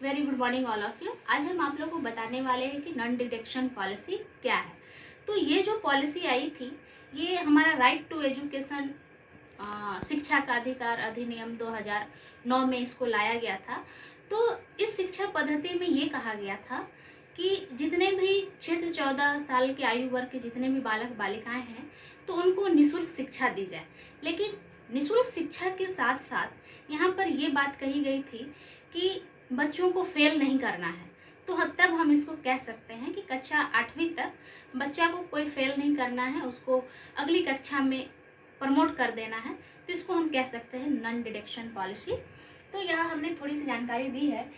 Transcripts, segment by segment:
Very good morning all of you. आज हम आप लोगों को बताने वाले हैं कि नॉन डिडक्शन पॉलिसी क्या है। तो ये जो पॉलिसी आई थी, ये हमारा राइट टू एजुकेशन शिक्षा का अधिकार अधिनियम 2009 में इसको लाया गया था। तो इस शिक्षा पद्धति में ये कहा गया था कि जितने भी 6 से 14 साल के आयु वर्ग के जितने भी बालक बालिकाएं हैं, तो उनको निःशुल्क शिक्षा दी जाए। लेकिन निःशुल्क शिक्षा के साथ साथ यहाँ पर ये बात कही गई थी कि बच्चों को फेल नहीं करना है। तो तब हम इसको कह सकते हैं कि कक्षा 8वीं तक बच्चा को कोई फेल नहीं करना है, उसको अगली कक्षा में प्रमोट कर देना है। तो इसको हम कह सकते हैं नॉन डिडक्शन पॉलिसी। तो यहाँ हमने थोड़ी सी जानकारी दी है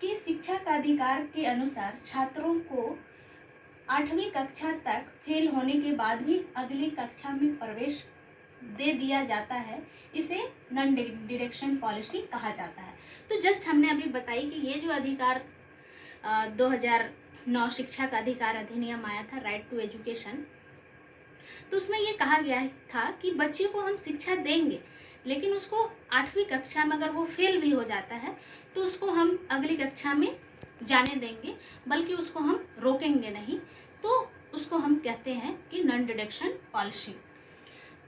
कि शिक्षा का अधिकार के अनुसार छात्रों को 8वीं कक्षा तक फेल होने के बाद भी अगली कक्षा में प्रवेश दे दिया जाता है। इसे नॉन डिडक्शन पॉलिसी कहा जाता है। तो जस्ट हमने अभी बताई कि ये जो अधिकार 2009 शिक्षा का अधिकार अधिनियम आया था, राइट टू एजुकेशन, तो उसमें ये कहा गया था कि बच्चे को हम शिक्षा देंगे, लेकिन उसको 8वीं कक्षा में अगर वो फेल भी हो जाता है तो उसको हम अगली कक्षा में जाने देंगे, बल्कि उसको हम रोकेंगे नहीं। तो उसको हम कहते हैं कि नॉन डिडक्शन पॉलिसी।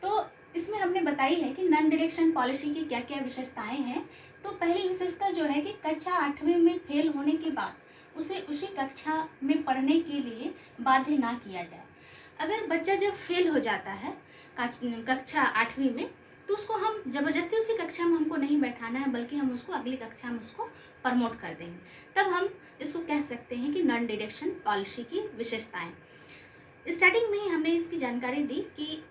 तो इसमें हमने बताई है कि नॉन डिडक्शन पॉलिसी की क्या क्या विशेषताएं हैं। तो पहली विशेषता जो है कि कक्षा 8वीं में फेल होने के बाद उसे उसी कक्षा में पढ़ने के लिए बाध्य ना किया जाए। अगर बच्चा जब फेल हो जाता है कक्षा 8वीं में, तो उसको हम ज़बरदस्ती उसी कक्षा में हमको नहीं बैठाना है, बल्कि हम उसको अगली कक्षा में उसको प्रमोट कर देंगे। तब हम इसको कह सकते हैं कि नॉन डिडक्शन पॉलिसी की विशेषताएं। स्टार्टिंग में ही हमने इसकी जानकारी दी कि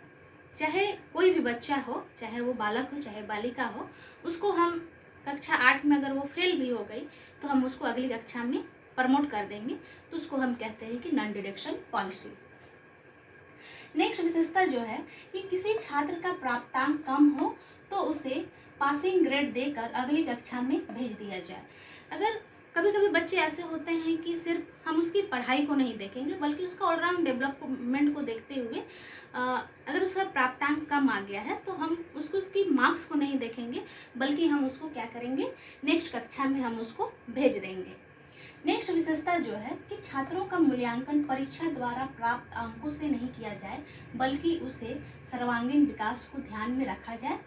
चाहे कोई भी बच्चा हो, चाहे वो बालक हो चाहे बालिका हो, उसको हम कक्षा 8 में अगर वो फेल भी हो गई तो हम उसको अगली कक्षा में प्रमोट कर देंगे। तो उसको हम कहते हैं कि नॉन डिडक्शन पॉलिसी। नेक्स्ट विशेषता जो है कि किसी छात्र का प्राप्तांक कम हो तो उसे पासिंग ग्रेड देकर अगली कक्षा में भेज दिया जाए। अगर कभी कभी बच्चे ऐसे होते हैं कि सिर्फ हम उसकी पढ़ाई को नहीं देखेंगे, बल्कि उसका ऑलराउंड डेवलपमेंट को देखते हुए अगर उसका प्राप्तांक कम आ गया है तो हम उसको उसकी मार्क्स को नहीं देखेंगे, बल्कि हम उसको क्या करेंगे, नेक्स्ट कक्षा में हम उसको भेज देंगे। नेक्स्ट विशेषता जो है कि छात्रों का मूल्यांकन परीक्षा द्वारा प्राप्त अंकों से नहीं किया जाए, बल्कि उसे सर्वांगीण विकास को ध्यान में रखा जाए।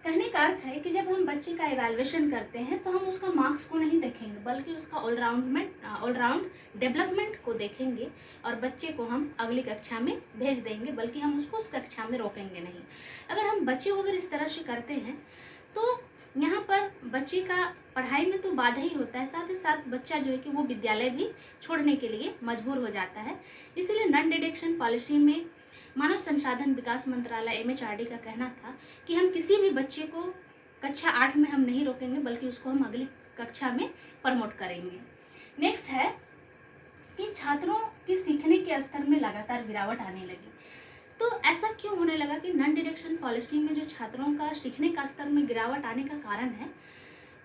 कहने का अर्थ है कि जब हम बच्चे का इवैल्यूएशन करते हैं तो हम उसका मार्क्स को नहीं देखेंगे, बल्कि उसका ऑलराउंड डेवलपमेंट को देखेंगे और बच्चे को हम अगली कक्षा में भेज देंगे, बल्कि हम उसको उस कक्षा में रोकेंगे नहीं। अगर हम बच्चे को अगर इस तरह से करते हैं तो यहाँ पर बच्चे का पढ़ाई में तो बाधा ही होता है, साथ ही साथ बच्चा जो है कि वो विद्यालय भी छोड़ने के लिए मजबूर हो जाता है। इसलिए नॉन डिडक्शन पॉलिसी में मानव संसाधन विकास मंत्रालय MHRD का कहना था कि हम किसी भी बच्चे को कक्षा 8 में हम नहीं रोकेंगे, बल्कि उसको हम अगली कक्षा में प्रमोट करेंगे। नेक्स्ट है कि छात्रों की सीखने के स्तर में लगातार गिरावट आने लगी। तो ऐसा क्यों होने लगा कि नॉन डिडक्शन पॉलिसी में जो छात्रों का सीखने का स्तर में गिरावट आने का कारण है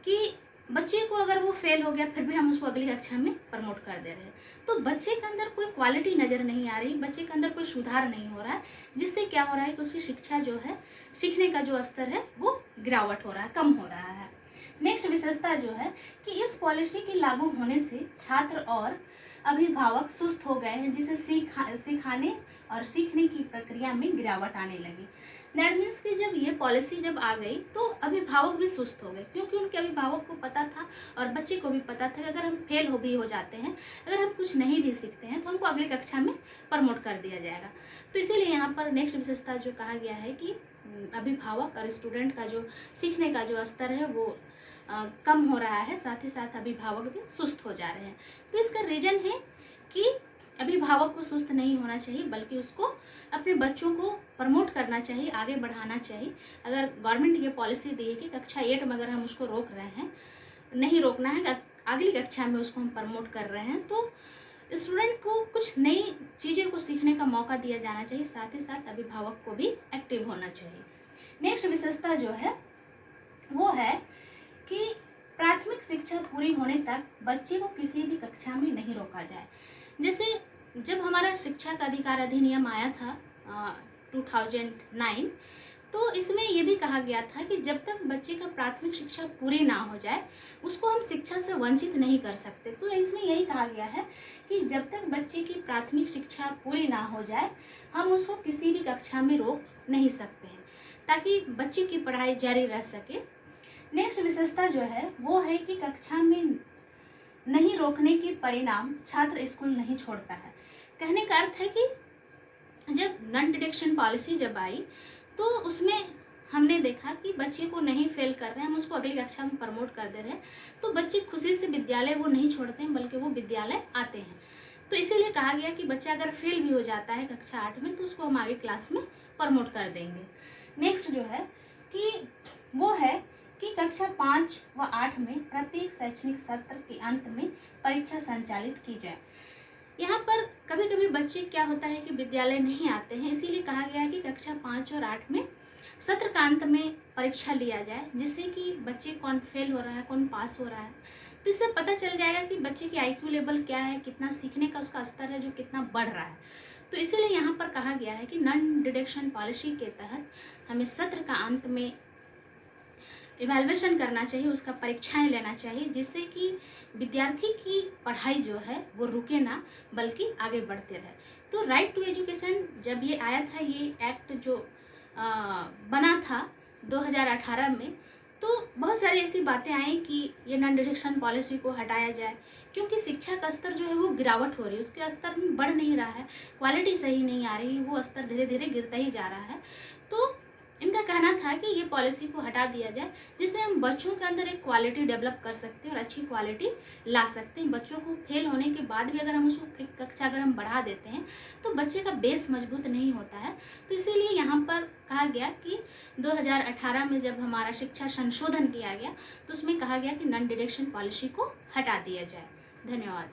कि बच्चे को अगर वो फेल हो गया फिर भी हम उसको अगली कक्षा में प्रमोट कर दे रहे हैं। तो बच्चे के अंदर कोई क्वालिटी नज़र नहीं आ रही, बच्चे के अंदर कोई सुधार नहीं हो रहा है, जिससे क्या हो रहा है कि उसकी शिक्षा जो है, सीखने का जो स्तर है वो गिरावट हो रहा है, कम हो रहा है। नेक्स्ट विशेषता जो है कि इस पॉलिसी के लागू होने से छात्र और अभिभावक सुस्त हो गए हैं, जिसे सिखाने और सीखने की प्रक्रिया में गिरावट आने लगी। दैट मीन्स कि जब ये पॉलिसी जब आ गई तो अभिभावक भी सुस्त हो गए, क्योंकि उनके अभिभावक को पता था और बच्चे को भी पता था कि अगर हम फेल हो जाते हैं, अगर हम कुछ नहीं भी सीखते हैं तो हमको अगली कक्षा में प्रमोट कर दिया जाएगा। तो इसीलिए यहाँ पर नेक्स्ट विशेषता जो कहा गया है कि अभिभावक और स्टूडेंट का जो सीखने का जो स्तर है वो कम हो रहा है, साथ ही साथ अभिभावक भी सुस्त हो जा रहे हैं। तो इसका रीज़न है कि अभिभावक को सुस्त नहीं होना चाहिए, बल्कि उसको अपने बच्चों को प्रमोट करना चाहिए, आगे बढ़ाना चाहिए। अगर गवर्नमेंट ये पॉलिसी दी है कि कक्षा 8 में अगर हम उसको रोक रहे हैं, नहीं रोकना है, अगली कक्षा में उसको हम प्रमोट कर रहे हैं, तो स्टूडेंट को कुछ नई चीज़ें को सीखने का मौका दिया जाना चाहिए, साथ ही साथ अभिभावक को भी एक्टिव होना चाहिए। नेक्स्ट विशेषता जो है वो है कि प्राथमिक शिक्षा पूरी होने तक बच्चे को किसी भी कक्षा में नहीं रोका जाए। जैसे जब हमारा शिक्षा का अधिकार अधिनियम आया था 2009, तो इसमें ये भी कहा गया था कि जब तक बच्चे का प्राथमिक शिक्षा पूरी ना हो जाए उसको हम शिक्षा से वंचित नहीं कर सकते। तो इसमें यही कहा गया है कि जब तक बच्चे की प्राथमिक शिक्षा पूरी ना हो जाए हम उसको किसी भी कक्षा में रोक नहीं सकते हैं, ताकि बच्चे की पढ़ाई जारी रह सके। नेक्स्ट विशेषता जो है वो है कि कक्षा में नहीं रोकने के परिणाम छात्र स्कूल नहीं छोड़ता है। कहने का अर्थ है कि जब नॉन डिडक्शन पॉलिसी जब आई तो उसमें हमने देखा कि बच्चे को नहीं फेल कर रहे हैं, हम उसको अगली कक्षा में प्रमोट कर दे रहे हैं, तो बच्चे खुशी से विद्यालय वो नहीं छोड़ते हैं बल्कि वो विद्यालय आते हैं। तो इसीलिए कहा गया कि बच्चा अगर फेल भी हो जाता है कक्षा 8 में तो उसको हम आगे क्लास में प्रमोट कर देंगे। नेक्स्ट जो है कि वो है कि कक्षा 5 व 8 में प्रत्येक शैक्षणिक सत्र के अंत में परीक्षा संचालित की जाए। यहाँ पर कभी कभी बच्चे क्या होता है कि विद्यालय नहीं आते हैं, इसीलिए कहा गया है कि कक्षा 5 और 8 में सत्र का अंत में परीक्षा लिया जाए, जिससे कि बच्चे कौन फेल हो रहा है कौन पास हो रहा है। तो इससे पता चल जाएगा कि बच्चे की IQ लेवल क्या है, कितना सीखने का उसका स्तर है जो कितना बढ़ रहा है। तो इसीलिए यहाँ पर कहा गया है कि नॉन डिडक्शन पॉलिसी के तहत हमें सत्र का अंत में इवैल्यूएशन करना चाहिए, उसका परीक्षाएं लेना चाहिए, जिससे कि विद्यार्थी की पढ़ाई जो है वो रुके ना बल्कि आगे बढ़ते रहे। तो राइट टू एजुकेशन जब ये आया था, ये एक्ट जो बना था 2018 में, तो बहुत सारी ऐसी बातें आई कि ये नॉन डिडक्शन पॉलिसी को हटाया जाए, क्योंकि शिक्षा का स्तर जो है वो गिरावट हो रही है, उसके स्तर में बढ़ नहीं रहा है, क्वालिटी सही नहीं आ रही, वो स्तर धीरे धीरे गिरता ही जा रहा है। तो इनका कहना था कि ये पॉलिसी को हटा दिया जाए, जिससे हम बच्चों के अंदर एक क्वालिटी डेवलप कर सकते हैं और अच्छी क्वालिटी ला सकते हैं। बच्चों को फेल होने के बाद भी अगर हम उसको एक कक्षा अगर हम बढ़ा देते हैं तो बच्चे का बेस मजबूत नहीं होता है। तो इसीलिए यहाँ पर कहा गया कि 2018 में जब हमारा शिक्षा संशोधन किया गया तो उसमें कहा गया कि नॉन डिडक्शन पॉलिसी को हटा दिया जाए। धन्यवाद।